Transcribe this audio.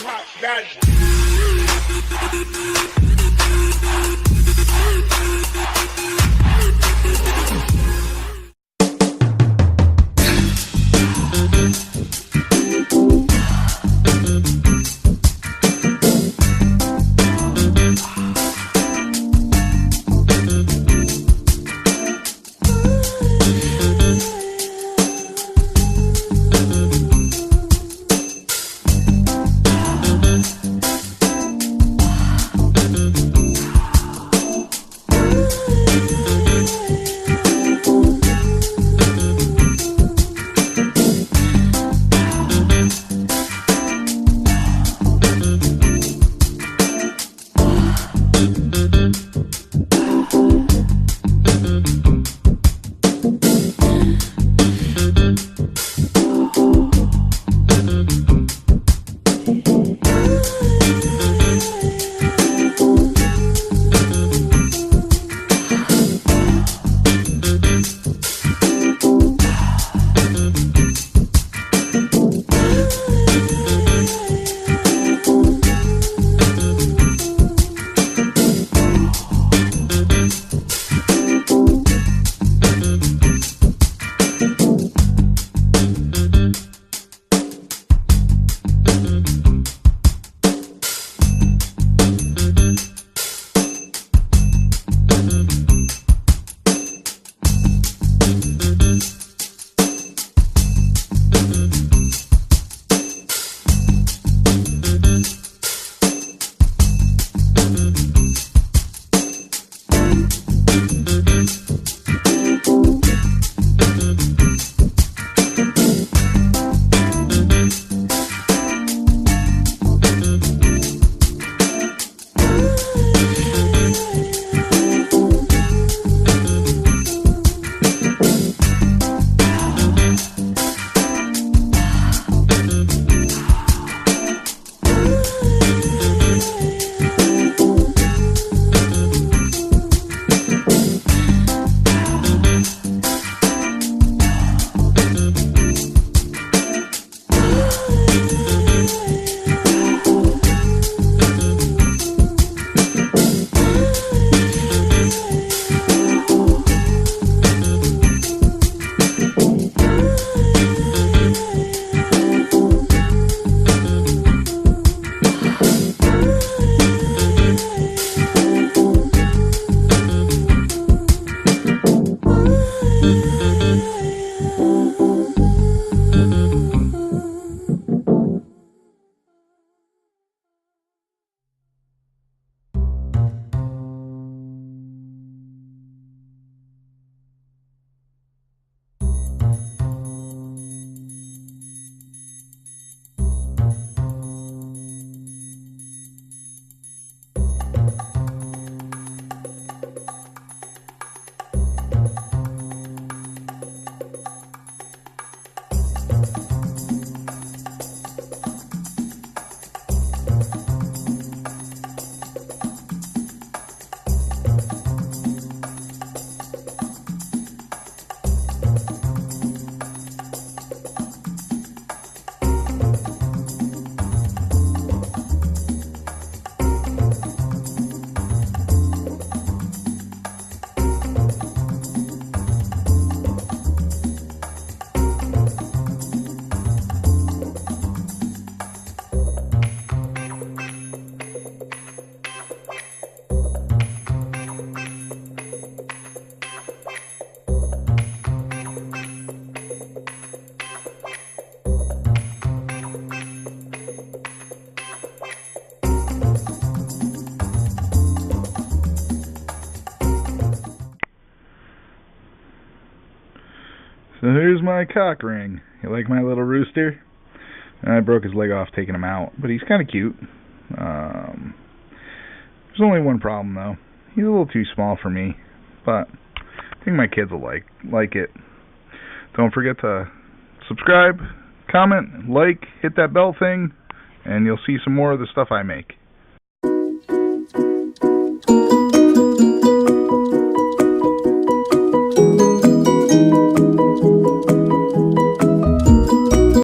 Top Daddy. So here's my cock ring. You like my little rooster? I broke his leg off taking him out, but he's kind of cute. There's only one problem though. He's a little too small for me, but I think my kids will like it. Don't forget to subscribe, comment, like, hit that bell thing, and you'll see some more of the stuff I make.